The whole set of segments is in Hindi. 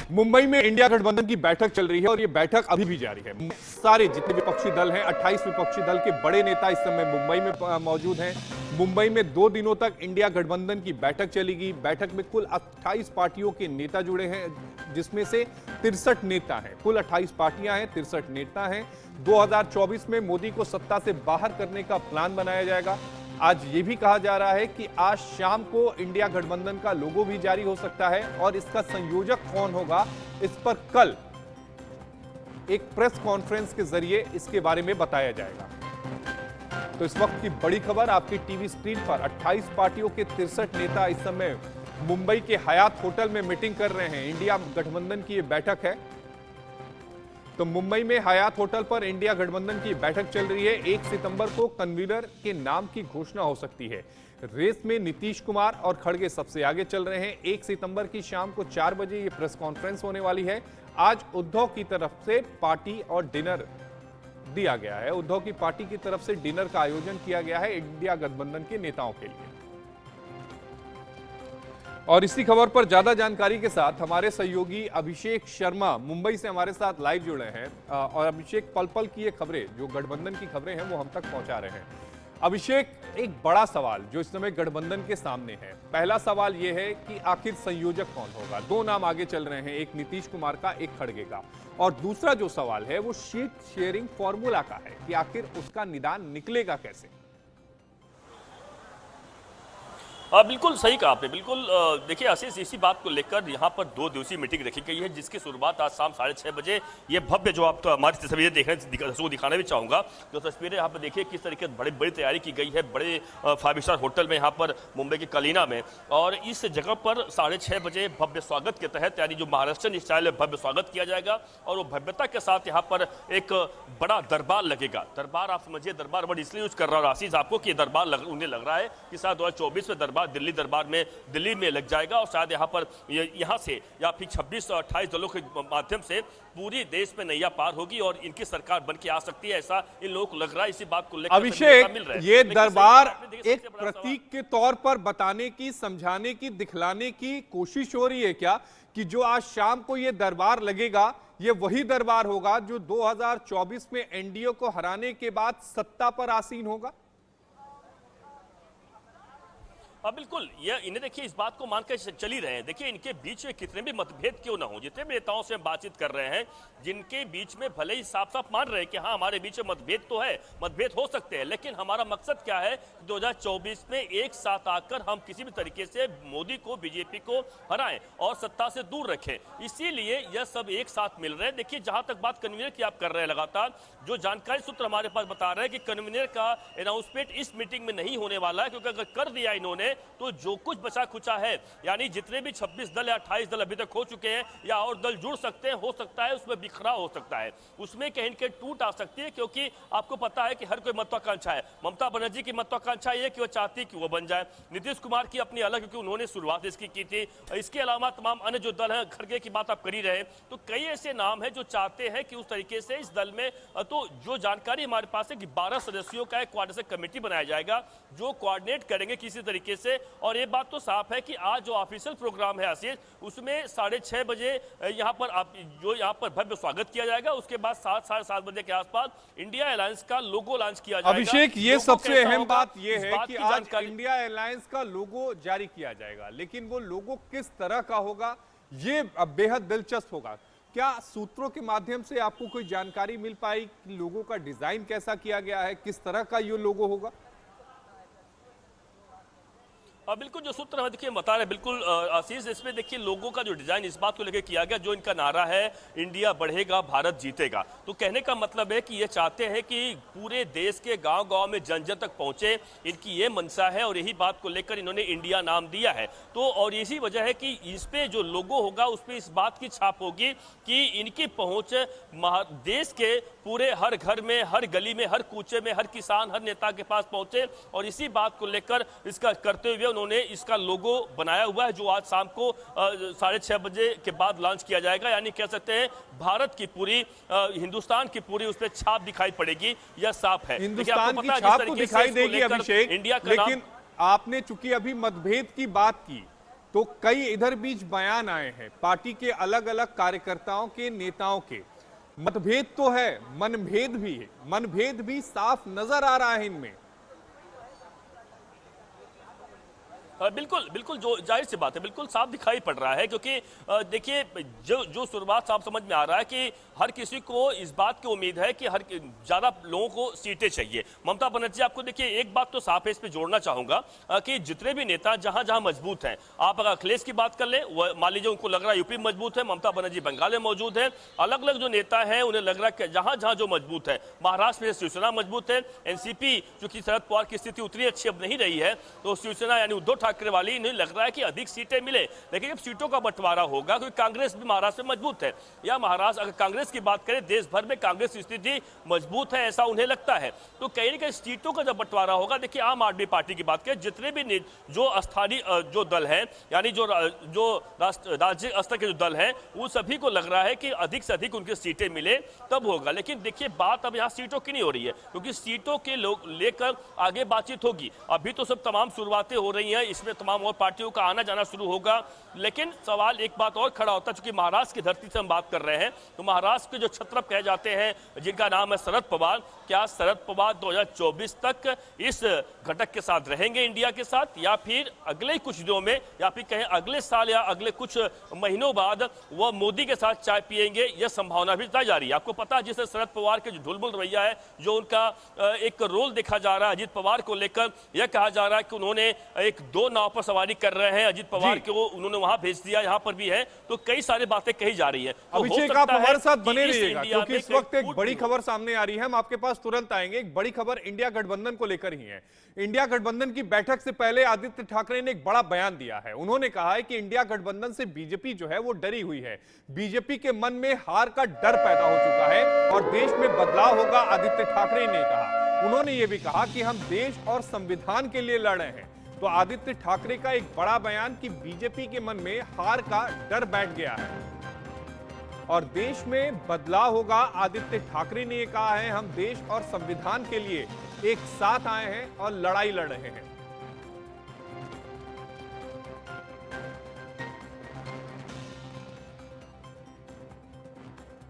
मुंबई में इंडिया गठबंधन की बैठक चल रही है और ये बैठक अभी भी जारी है। सारे जितने विपक्षी दल हैं, 28 विपक्षी दल के बड़े नेता इस समय मुंबई में मौजूद हैं। मुंबई में 2 दिनों तक इंडिया गठबंधन की बैठक चलेगी। बैठक में कुल 28 पार्टियों के नेता जुड़े हैं, जिसमें से 63 नेता हैं। कुल 28 पार्टियां हैं, 63 नेता हैं। 2024 में मोदी को सत्ता से बाहर करने का प्लान बनाया जाएगा। आज ये भी कहा जा रहा है कि आज शाम को इंडिया गठबंधन का लोगो भी जारी हो सकता है और इसका संयोजक कौन होगा, इस पर कल एक प्रेस कॉन्फ्रेंस के जरिए इसके बारे में बताया जाएगा। तो इस वक्त की बड़ी खबर आपकी टीवी स्क्रीन पर 28 पार्टियों के 63 नेता इस समय मुंबई के हयात होटल में मीटिंग कर रहे हैं। इंडिया गठबंधन की ये बैठक है। तो मुंबई में हयात होटल पर इंडिया गठबंधन की बैठक चल रही है। 1 सितंबर को कन्वीनर के नाम की घोषणा हो सकती है। रेस में नीतीश कुमार और खड़गे सबसे आगे चल रहे हैं। 1 सितंबर की शाम को 4 बजे ये प्रेस कॉन्फ्रेंस होने वाली है। आज उद्धव की तरफ से पार्टी और डिनर दिया गया है। उद्धव की पार्टी की तरफ से डिनर का आयोजन किया गया है इंडिया गठबंधन के नेताओं के लिए। और इसी खबर पर ज्यादा जानकारी के साथ हमारे सहयोगी अभिषेक शर्मा मुंबई से हमारे साथ लाइव जुड़े हैं। और अभिषेक, पल पल की ये खबरें, जो गठबंधन की खबरें हैं, वो हम तक पहुंचा रहे हैं। अभिषेक, एक बड़ा सवाल जो इस समय गठबंधन के सामने है, पहला सवाल यह है कि आखिर संयोजक कौन होगा। 2 नाम आगे चल रहे हैं, एक नीतीश कुमार का, एक खड़गे का। और दूसरा जो सवाल है वो सीट शेयरिंग फॉर्मूला का है कि आखिर उसका निदान निकलेगा कैसे। बिल्कुल सही कहा आपने। बिल्कुल देखिए आशीष, इसी बात को लेकर यहाँ पर 2 दिवसीय मीटिंग रखी गई है, जिसकी शुरुआत आज शाम 6:30 बजे ये भव्य, जो आप तो हमारी तस्वीरें देख रहे हैं, उसको दिखाना भी चाहूँगा। जो तस्वीरें यहाँ पर देखिए किस तरीके से बड़ी बड़ी तैयारी की गई है, बड़े 5 स्टार होटल में यहाँ पर मुंबई के कलीना में। और इस जगह पर 6:30 बजे भव्य स्वागत के तहत, यानी जो महाराष्ट्र स्टाइल है, भव्य स्वागत किया जाएगा। और वो भव्यता के साथ यहाँ पर एक बड़ा दरबार लगेगा। दरबार आप समझिए, दरबार वर्ड इसलिए यूज कर रहा हूँ आशीष आपको कि दरबार उन्हें लग रहा है कि शायद 2024 में दरबार दिल्ली में लग जाएगा। और शायद यहाँ पर यहाँ से या फिर 26 और 28 दलों के माध्यम से पूरी देश में नैया पार होगी और इनकी सरकार बन के आ सकती है, ऐसा इन लोगों को लग रहा है। इसी बात को लेकर अभिषेक, ये दरबार एक प्रतीक के तौर पर बताने की, समझाने की, दिखलाने की कोशिश हो रही है क्या कि जो आज शाम को ये दरबार लगेगा, ये वही दरबार होगा जो 2024 में एनडीए को हराने के बाद सत्ता पर आसीन होगा। बिल्कुल, ये इन्हें देखिए इस बात को मानकर चल ही रहे हैं। देखिए इनके बीच में कितने भी मतभेद क्यों ना हो, जितने भी नेताओं से हम बातचीत कर रहे हैं, जिनके बीच में भले ही साफ साफ मान रहे हैं कि हाँ हमारे बीच में मतभेद तो है, मतभेद हो सकते हैं, लेकिन हमारा मकसद क्या है, 2024 में एक साथ आकर हम किसी भी तरीके से मोदी को, बीजेपी को हराएं और सत्ता से दूर रखें। इसीलिए यह सब एक साथ मिल रहे हैं। देखिए जहां तक बात कन्वीनर की आप कर रहे हैं, लगातार जो जानकारी सूत्र हमारे पास बता रहे हैं कि कन्वीनर का अनाउंसमेंट इस मीटिंग में नहीं होने वाला है, क्योंकि अगर कर दिया इन्होंने तो जो कुछ बचा खुचा है, यानी जितने भी 26 दल या 28 दल अभी तक हो चुके हैं या और दल जुड़ सकते हैं, हो सकता है उसमें बिखराव हो सकता है, उसमें कहीं के टूट आ सकती है। क्योंकि आपको पता है कि हर कोई महत्वाकांक्षा है। ममता बनर्जी की महत्वाकांक्षा ये कि वो चाहती कि वो बन जाए, नीतीश कुमार की अपनी अलग, क्योंकि उन्होंने शुरुआत इसकी की थी। इसके अलावा तमाम अन्य जो दल हैं, खड़गे की बात आप कर ही रहे हैं, तो कई ऐसे नाम हैं जो चाहते हैं कि उस तरीके से इस दल में, तो जो जानकारी हमारे पास है कि 12 सदस्यों का एक कोऑर्डिनेशन कमेटी बनाया जाएगा जो कोऑर्डिनेट करेंगे किसी तरीके से। और ये बात तो साफ है कि आज जो ऑफिशियल प्रोग्राम है आशीष, उसमें 6:30 बजे यहाँ पर भव्य स्वागत किया जाएगा। उसके बाद 7 साढ़े 7 बजे के आसपास इंडिया अलायंस का लोगो लॉन्च किया जाएगा। अभिषेक, ये सबसे अहम बात यह है कि आज इंडिया अलायंस का लोगो जारी किया जाएगा, लेकिन वो लोगो किस तरह का होगा ये बेहद दिलचस्प होगा। क्या सूत्रों के माध्यम से आपको कोई जानकारी मिल पाई कि लोगो का डिजाइन कैसा किया गया है, किस तरह का ये लोगो होगा? बिल्कुल, जो सूत्र हमें देखिए बता रहे हैं, बिल्कुल आशीष, इसमें देखिए लोगों का जो डिजाइन इस बात को लेकर किया गया, जो इनका नारा है इंडिया बढ़ेगा भारत जीतेगा, तो कहने का मतलब है कि ये चाहते हैं कि पूरे देश के गांव-गांव में जन जन तक पहुंचे, इनकी ये मंशा है और यही बात को लेकर इन्होंने इंडिया नाम दिया है। तो और इसी वजह है कि इस पे जो लोगो होगा उस पर इस बात की छाप होगी कि इनकी पहुंच देश के पूरे हर घर में, हर गली में, हर कूचे में, हर किसान, हर नेता के पास पहुंचे। और इसी बात को लेकर इसका करते हुए उन्होंने इसका लोगो बनाया हुआ है, जो आज शाम को 6:30 बजे के बाद लॉन्च किया जाएगा। यानी कह सकते हैं भारत की पूरी, हिंदुस्तान की पूरी उस पर छाप दिखाई पड़ेगी, यह साफ है। हिंदुस्तान की छाप तो दिखाई देगी अभिषेक, लेकिन आपने चूंकि अभी मतभेद की बात की, तो कई इधर बीच बयान आए हैं पार्टी के अलग अलग कार्यकर्ताओं के, नेताओं के। मतभेद तो है, मनभेद भी है, मनभेद भी साफ नजर आ रहा है इनमें। बिल्कुल बिल्कुल, जो जाहिर सी बात है, बिल्कुल साफ दिखाई पड़ रहा है, क्योंकि देखिए जो शुरुआत साफ समझ में आ रहा है कि हर किसी को इस बात की उम्मीद है कि हर ज्यादा लोगों को सीटें चाहिए। ममता बनर्जी, आपको देखिए एक बात तो साफ है, इस पे जोड़ना चाहूंगा कि जितने भी नेता जहां जहां मजबूत हैं, आप अगर अखिलेश की बात कर ले, मान लीजिए उनको लग रहा है यूपी मजबूत है, ममता बनर्जी बंगाल में मौजूद है। अलग अलग जो नेता है उन्हें लग रहा है कि जहां जहां जो मजबूत है, महाराष्ट्र में शिवसेना मजबूत है, एनसीपी चूंकि शरद पवार की स्थिति उतनी अच्छी अब नहीं रही है, तो शिवसेना यानी उद्धव ठाकरे वाली इन्हें लग रहा है कि अधिक सीटें मिले। लेकिन जब सीटों का बंटवारा होगा, क्योंकि कांग्रेस भी महाराष्ट्र में मजबूत है, या महाराष्ट्र अगर कांग्रेस की बात करें, देश भर में कांग्रेस की स्थिति मजबूत है ऐसा उन्हें लगता है, तो कहीं ना कहीं सीटों का जब बंटवारा होगा, देखिए आम आदमी पार्टी की बात करें, जितने भी जो स्थानीय जो दल है, यानी जो राज्य स्तर के जो दल है, वो सभी को लग रहा है कि अधिक से अधिक उनकी सीटें मिले तब होगा। लेकिन देखिए बात अब यहाँ सीटों की नहीं हो रही है, क्योंकि सीटों के लोग लेकर आगे बातचीत होगी। अभी तो सब तमाम शुरुआतें हो रही हैं, इसमें तमाम और पार्टियों का आना जाना शुरू होगा। लेकिन सवाल एक बात और खड़ा होता है, चूंकि महाराष्ट्र की धरती से हम बात कर रहे हैं, तो महाराष्ट्र के जो छत्रप कहे जाते हैं, जिनका नाम है शरद पवार, क्या शरद पवार 2024 तक इस घटक के साथ रहेंगे इंडिया के साथ, या फिर अगले कुछ दिनों में, या फिर कहें अगले साल या अगले कुछ महीनों बाद वह मोदी के साथ चाय पिएंगे, यह संभावना भी बताई जा रही है। आपको पता है, जिस शरद पवार के जो ढुलमुल रवैया है, जो उनका एक रोल देखा जा रहा है अजीत पवार को लेकर, यह कहा जा रहा है कि उन्होंने एक दो नाव पर सवारी कर रहे हैं, अजीत पवार को उन्होंने वहां भेज दिया, यहां पर भी है, तो कई सारी बातें कही जा रही है। तो अभिषेक, आप हमारे साथ बने रहिएगा, क्योंकि इस वक्त एक बड़ी खबर सामने आ रही है, हम आपके पास तुरंत आएंगे। एक बड़ी खबर इंडिया गठबंधन को लेकर ही है। इंडिया गठबंधन की बैठक से पहले आदित्य ठाकरे ने एक बड़ा बयान दिया है। उन्होंने कहा है कि इंडिया गठबंधन से बीजेपी जो है वो डरी हुई है, बीजेपी के मन में हार का डर पैदा हो चुका है और देश में बदलाव होगा, आदित्य ठाकरे ने कहा। उन्होंने ये भी कहा कि हम देश और संविधान के लिए लड़ रहे हैं। तो आदित्य ठाकरे का एक बड़ा बयान कि बीजेपी के मन में हार का डर बैठ गया है और देश में बदलाव होगा। आदित्य ठाकरे ने कहा है, हम देश और संविधान के लिए एक साथ आए हैं और लड़ाई लड़ रहे हैं।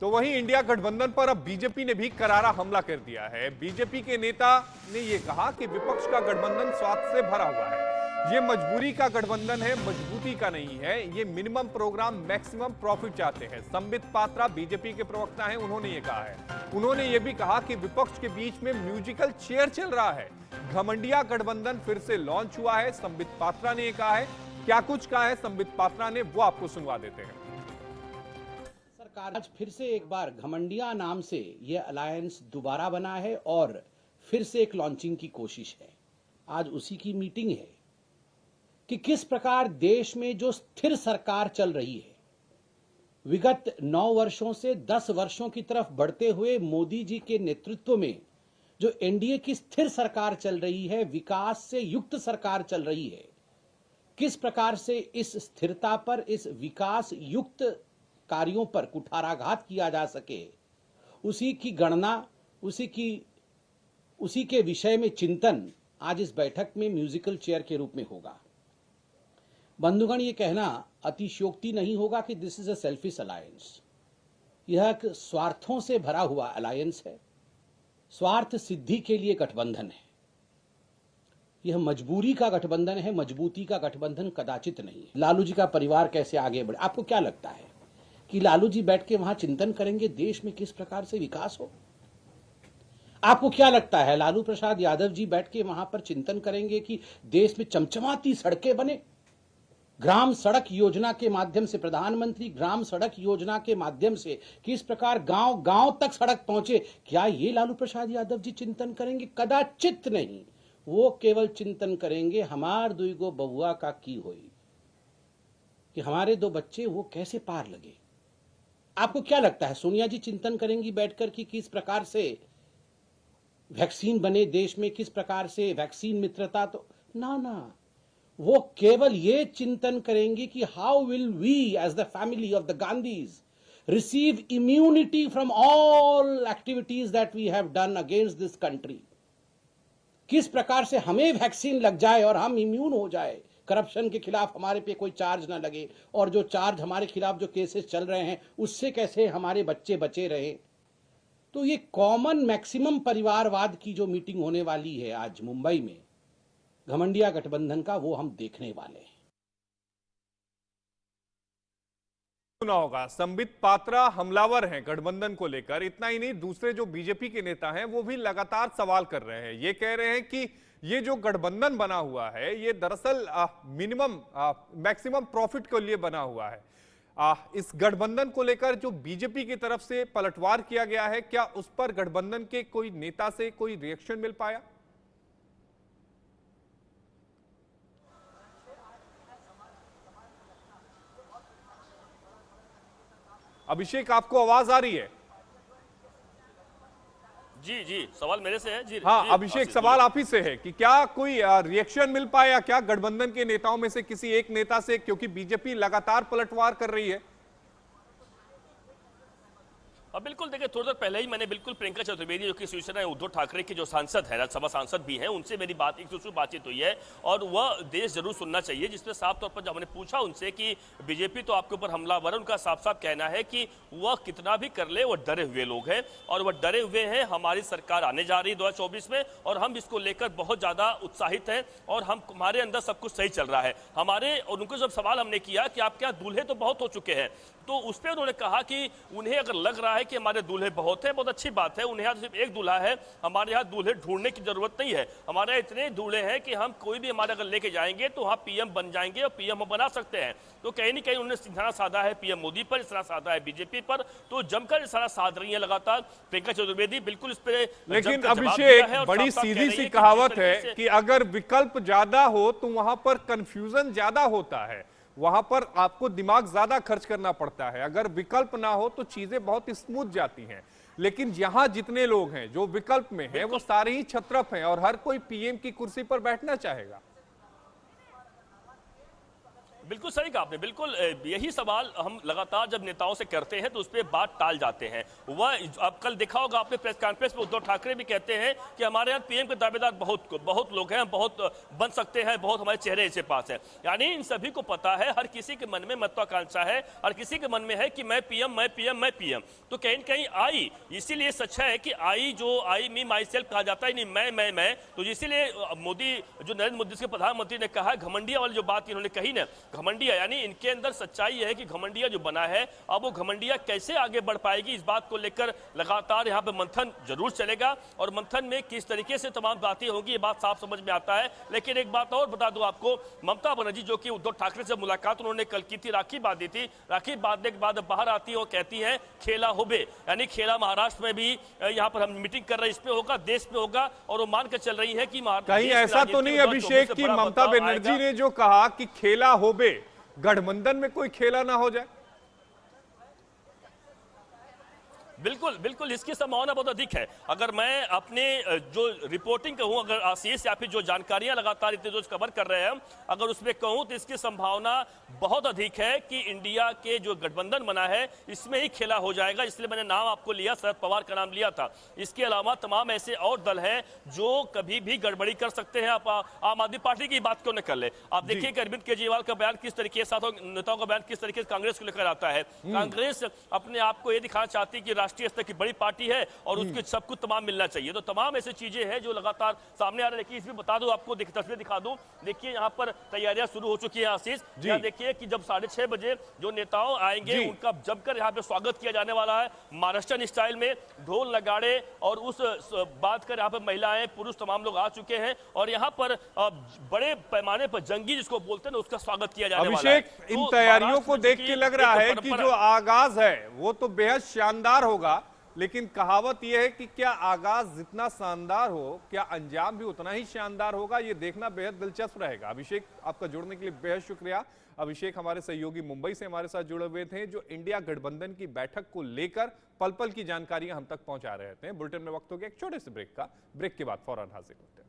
तो वहीं इंडिया गठबंधन पर अब बीजेपी ने भी करारा हमला कर दिया है। बीजेपी के नेता ने यह कहा कि विपक्ष का गठबंधन स्वार्थ से भरा हुआ है, ये मजबूरी का गठबंधन है, मजबूती का नहीं है। ये मिनिमम प्रोग्राम मैक्सिमम प्रॉफिट चाहते हैं। संबित पात्रा बीजेपी के प्रवक्ता हैं, उन्होंने ये कहा है। उन्होंने ये भी कहा कि विपक्ष के बीच में म्यूजिकल चेयर चल रहा है। घमंडिया गठबंधन फिर से लॉन्च हुआ है, संबित पात्रा ने कहा है। क्या कुछ कहा है संबित पात्रा ने, वो आपको सुनवा देते हैं। सरकार आज फिर से एक बार घमंडिया नाम से यह अलायंस दोबारा बना है और फिर से एक लॉन्चिंग की कोशिश है। आज उसी की मीटिंग है कि किस प्रकार देश में जो स्थिर सरकार चल रही है, विगत 9 वर्षों से 10 वर्षों की तरफ बढ़ते हुए मोदी जी के नेतृत्व में जो एनडीए की स्थिर सरकार चल रही है, विकास से युक्त सरकार चल रही है, किस प्रकार से इस स्थिरता पर, इस विकास युक्त कार्यों पर कुठाराघात किया जा सके, उसी की गणना, उसी के विषय में चिंतन आज इस बैठक में म्यूजिकल चेयर के रूप में होगा। बंधुगण, ये कहना अतिशयोक्ति नहीं होगा कि this is a selfish alliance. यह एक स्वार्थों से भरा हुआ अलायंस है, स्वार्थ सिद्धि के लिए गठबंधन है। यह मजबूरी का गठबंधन है, मजबूती का गठबंधन कदाचित नहीं है। लालू जी का परिवार कैसे आगे बढ़े, आपको क्या लगता है कि लालू जी बैठ के वहां चिंतन करेंगे देश में किस प्रकार से विकास हो? आपको क्या लगता है लालू प्रसाद यादव जी बैठ के वहां पर चिंतन करेंगे कि देश में चमचमाती सड़कें बने? ग्राम सड़क योजना के माध्यम से, प्रधानमंत्री ग्राम सड़क योजना के माध्यम से किस प्रकार गांव गांव तक सड़क पहुंचे, क्या ये लालू प्रसाद यादव जी चिंतन करेंगे? कदाचित नहीं। वो केवल चिंतन करेंगे हमार दुईगो बबुआ का की होई, कि हमारे 2 बच्चे वो कैसे पार लगे। आपको क्या लगता है सोनिया जी चिंतन करेंगी बैठकर कि किस प्रकार से वैक्सीन बने देश में, किस प्रकार से वैक्सीन मित्रता? तो ना, वो केवल ये चिंतन करेंगे कि how will we as the family of the Gandhis receive immunity from all activities that we have done against this country. किस प्रकार से हमें वैक्सीन लग जाए और हम इम्यून हो जाए करप्शन के खिलाफ हमारे पे कोई चार्ज ना लगे, और जो चार्ज हमारे खिलाफ जो केसेस चल रहे हैं उससे कैसे हमारे बच्चे बचे रहे। तो ये कॉमन मैक्सिमम परिवारवाद की जो मीटिंग होने वाली है आज मुंबई में घमंडिया गठबंधन का, वो हम देखने वाले हैं। सुना होगा संबित पात्रा हमलावर हैं गठबंधन को लेकर। इतना ही नहीं, दूसरे जो बीजेपी के नेता हैं वो भी लगातार सवाल कर रहे हैं। ये कह रहे हैं कि ये जो गठबंधन बना हुआ है ये दरअसल मिनिमम मैक्सिमम प्रॉफिट के लिए बना हुआ है। इस गठबंधन को लेकर जो बीजेपी की तरफ से पलटवार किया गया है, क्या उस पर गठबंधन के कोई नेता से कोई रिएक्शन मिल पाया? अभिषेक, आपको आवाज आ रही है? जी जी, सवाल मेरे से है जी। हाँ जी, अभिषेक, सवाल आप ही से है कि क्या कोई रिएक्शन मिल पाया क्या गठबंधन के नेताओं में से किसी एक नेता से, क्योंकि बीजेपी लगातार पलटवार कर रही है? अब बिल्कुल देखिए, थोड़ी देर पहले ही मैंने बिल्कुल प्रियंका चतुर्वेदी जो कि शिवसेना उद्धव ठाकरे के जो सांसद है, राज्यसभा सांसद भी हैं, उनसे मेरी एक दूसरी बातचीत हुई है और वह देश जरूर सुनना चाहिए, जिसमें साफ तौर पर जब हमने पूछा उनसे कि बीजेपी तो आपके ऊपर हमलावर है, उनका साफ साफ कहना है कि वह कितना भी कर ले, वह डरे हुए लोग हैं और वह डरे हुए हैं। हमारी सरकार आने जा रही है 2024 में और हम इसको लेकर बहुत ज्यादा उत्साहित हैं और हमारे अंदर सब कुछ सही चल रहा है हमारे। और उनको जब सवाल हमने किया कि आप क्या दूल्हे तो बहुत हो चुके हैं, तो उस पर उन्होंने कहा कि उन्हें अगर लग रहा है कि हमारे दूल्हे बहुत है, बहुत अच्छी बात है, उन्हें यहाँ सिर्फ एक दूल्हा है, हमारे यहाँ दूल्हे ढूंढने की जरूरत नहीं है। हमारे यहाँ इतने दूल्हे हैं कि हम कोई भी हमारे अगर लेके जाएंगे तो वहाँ पीएम बन जाएंगे और पीएम बना सकते हैं। तो कहीं ना कहीं उन्होंने निशाना साधा है पीएम मोदी पर, निशाना साधा है बीजेपी पर, तो जमकर निशाना साध रही है लगातार प्रियंका चतुर्वेदी। बिल्कुल इस पे लेकिन अभिषेक, बड़ी सीधी सी कहावत है कि अगर विकल्प ज्यादा हो तो वहां पर कंफ्यूजन ज्यादा होता है, वहां पर आपको दिमाग ज्यादा खर्च करना पड़ता है। अगर विकल्प ना हो तो चीजें बहुत स्मूथ जाती हैं। लेकिन यहां जितने लोग हैं जो विकल्प में हैं वो सारे ही छत्रप हैं और हर कोई पीएम की कुर्सी पर बैठना चाहेगा। बिल्कुल सही कहा आपने। बिल्कुल यही सवाल हम लगातार जब नेताओं से करते हैं तो उस पर बात टाल जाते हैं। वह अब कल देखा होगा आपने प्रेस कॉन्फ्रेंस में उद्धव ठाकरे भी कहते हैं कि हमारे यहाँ पीएम के दावेदार बहुत लोग हैं, बहुत बन सकते हैं, बहुत हमारे चेहरे ऐसे पास है। यानी इन सभी को पता है, हर किसी के मन में महत्वाकांक्षा है, हर किसी के मन में है कि मैं पीएम मैं पीएम मैं पीएम। तो कहीं न कहीं आई, इसीलिए सच है कि आई जो आई मी माई सेल्फ कहा जाता है, नहीं मैं। तो इसीलिए मोदी, जो नरेंद्र मोदी के प्रधानमंत्री ने कहा, घमंडिया वाली जो बात इन्होंने कही ना, घमंडिया, यानी इनके अंदर सच्चाई है कि घमंडिया जो बना है, अब वो घमंडिया कैसे आगे बढ़ पाएगी, इस बात को लेकर लगातार यहाँ पे मंथन जरूर चलेगा और मंथन में किस तरीके से तमाम बातें होंगी ये बात साफ समझ में आता है। लेकिन एक बात और बता दूं आपको, ममता बनर्जी जो कि उद्धव ठाकरे से मुलाकात उन्होंने कल की थी, राखी बांधी थी, राखी बांधने के बाद बाहर आती है और कहती है खेला होबे, यानी खेला महाराष्ट्र में भी यहाँ पर हम मीटिंग कर रहे हैं, इसमें होगा, देश में होगा, और वो मान कर चल रही है कि कहीं ऐसा तो नहीं अभिषेक की ममता बनर्जी ने जो कहा कि खेला होबे, गठबंधन में कोई खेला ना हो जाए? बिल्कुल बिल्कुल, इसकी संभावना बहुत अधिक है। अगर मैं अपने जो रिपोर्टिंग कहूं, अगर आशीष या फिर जो जानकारियां लगातार इतने रोज कवर कर रहे हैं हम, अगर उसमें कहूं तो इसकी संभावना बहुत अधिक है कि इंडिया के जो गठबंधन बना है इसमें ही खेला हो जाएगा। इसलिए मैंने नाम आपको लिया, शरद पवार का नाम लिया था। इसके अलावा तमाम ऐसे और दल हैं जो कभी भी गड़बड़ी कर सकते हैं। आप आम आदमी पार्टी की बात क्यों न कर ले, आप देखिए कि अरविंद केजरीवाल का बयान किस तरीके से, नेताओं का बयान किस तरीके से कांग्रेस को लेकर आता है। कांग्रेस अपने आप को यह दिखाना चाहती है कि राष्ट्रीय स्तर की बड़ी पार्टी है और उसके सबको तमाम मिलना चाहिए। तो तमाम ऐसी चीजें हैं जो लगातार सामने आ रही है। देखिए इसमें बता दूं आपको, तस्वीर दिखा दूं, देखिए यहाँ पर तैयारियां शुरू हो चुकी है। आशीष, यहाँ देखिए कि जब 6:30 बजे जो नेताओं आएंगे उनका जमकर यहाँ पे स्वागत किया जाने वाला है, महाराष्ट्र स्टाइल में ढोल नगाड़े और उस बात कर यहाँ पर महिलाएं पुरुष तमाम लोग आ चुके हैं और यहाँ पर बड़े पैमाने पर जंगी जिसको बोलते हैं ना, उसका स्वागत किया जाने वाला है। अभिषेक, इन तैयारियों को देख के लग रहा है कि जो आगाज है वो तो बेहद शानदार होगा, लेकिन कहावत यह है कि क्या आगाज जितना शानदार हो, क्या अंजाम भी उतना ही शानदार होगा, यह देखना बेहद दिलचस्प रहेगा। अभिषेक, आपका जुड़ने के लिए बेहद शुक्रिया। अभिषेक हमारे सहयोगी मुंबई से हमारे साथ जुड़े हुए थे, जो इंडिया गठबंधन की बैठक को लेकर पल पल की जानकारियां हम तक पहुंचा रहे थे। बुलेटिन में वक्त हो गया एक छोटे से ब्रेक का, ब्रेक के बाद फौरन हाजिर होते हैं।